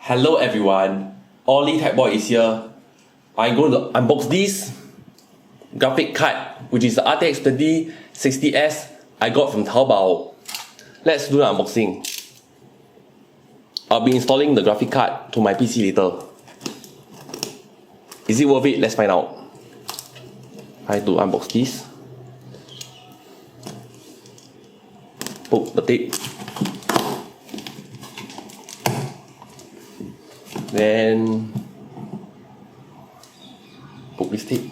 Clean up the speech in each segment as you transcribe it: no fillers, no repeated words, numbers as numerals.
Hello everyone, Ollie Tech Boy is here. I'm going to unbox this graphic card, which is the RTX 2060S I got from Taobao. Let's do the unboxing. I'll be installing the graphic card to my PC later. Is it worth it? Let's find out. I have to unbox this. Poke the tape. Then poke this tape.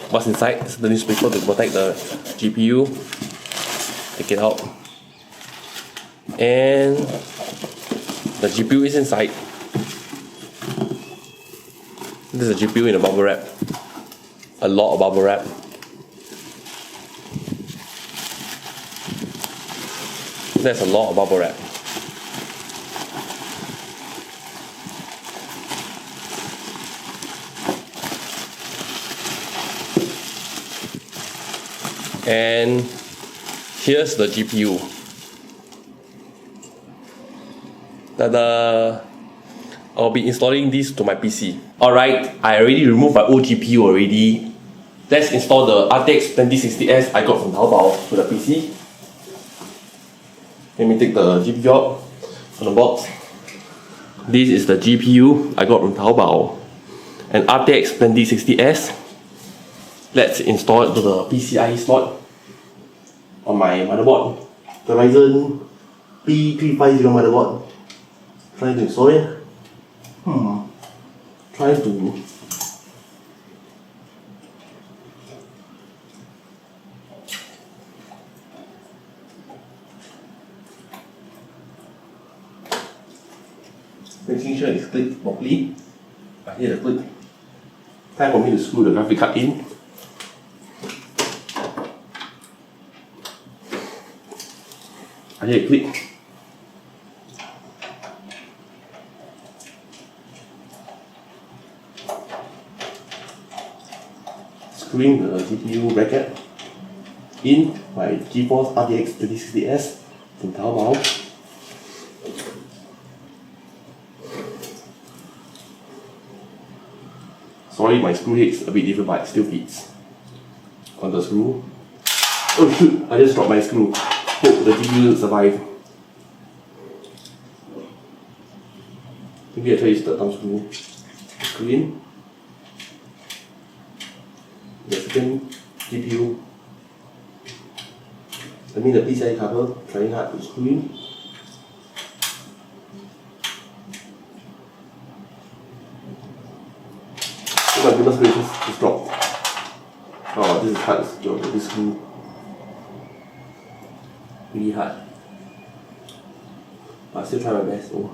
What's inside? It's the newspaper to protect the GPU. Take it out. And the GPU is inside. This is a GPU in a bubble wrap. A lot of bubble wrap. There's a lot of bubble wrap. And here's the GPU. Ta-da! I'll be installing this to my PC. Alright, I already removed my old GPU already. Let's install the RTX 2060S I got from Taobao to the PC. Let me take the GPU out from the box. This is the GPU I got from Taobao. An RTX 2060S. Let's install it to the PCIe slot on my motherboard. The Ryzen P350 motherboard. Trying to install it. Trying to making sure it's clicked properly. I hear the click. Time for me to screw the graphic card in. I hear it click. Screwing the GPU bracket in my GeForce RTX 2060S from Taobao. Sorry, my screw head's a bit different, but it still fits on the screw. Oh shoot, I just dropped my screw. Hope the GPU will survive. Maybe I try to use the thumb screw. Screw in. The second GPU. I mean the PCI cover, trying hard to screw in. Oh my goodness gracious, it's dropped. Oh, this is hard to secure with this screw. Really hard. But I'll still try my best though.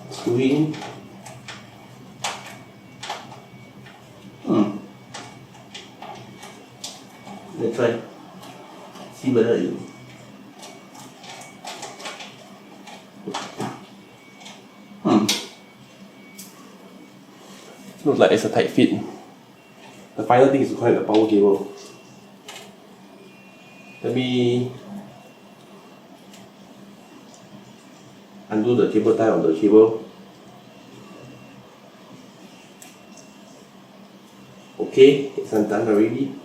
Screw in. Let's try. See whether it looks like it's a tight fit. The final thing is to connect the power cable. Let me undo the cable tie on the cable. Okay, it's undone already.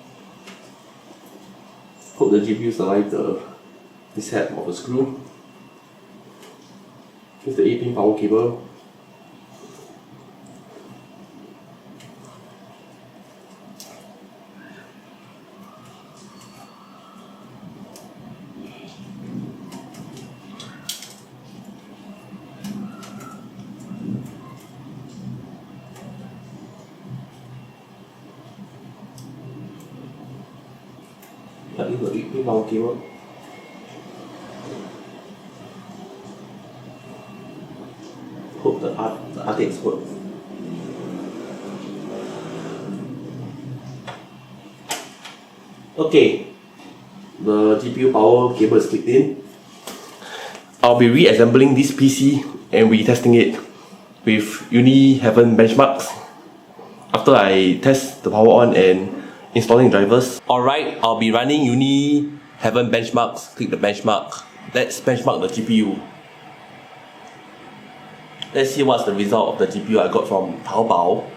Hope the GPU survived the mishap of the screw. Here's the 8-pin power cable. Plug in the 8-pin power cable. Hope the RTX works. Okay, the GPU power cable is clicked in. I'll be re-assembling this PC and retesting it with Uni Heaven benchmarks after I test the power on and installing drivers. Alright, I'll be running Uni Heaven benchmarks. Click the benchmark. Let's benchmark the GPU. Let's see what's the result of the GPU I got from Taobao.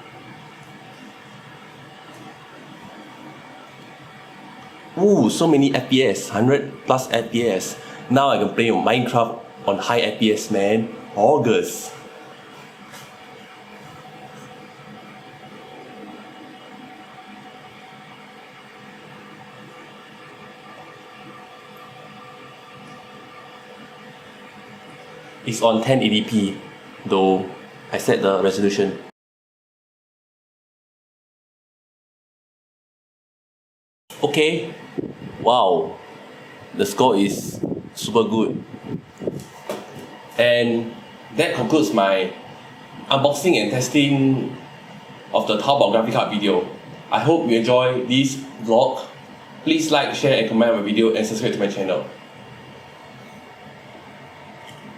Ooh, so many FPS, 100 plus FPS. Now I can play Minecraft on high FPS, man. August. It's on 1080p, though I set the resolution. Okay, wow, the score is super good. And that concludes my unboxing and testing of the Taobao graphic card video. I hope you enjoy this vlog. Please like, share and comment my video and subscribe to my channel.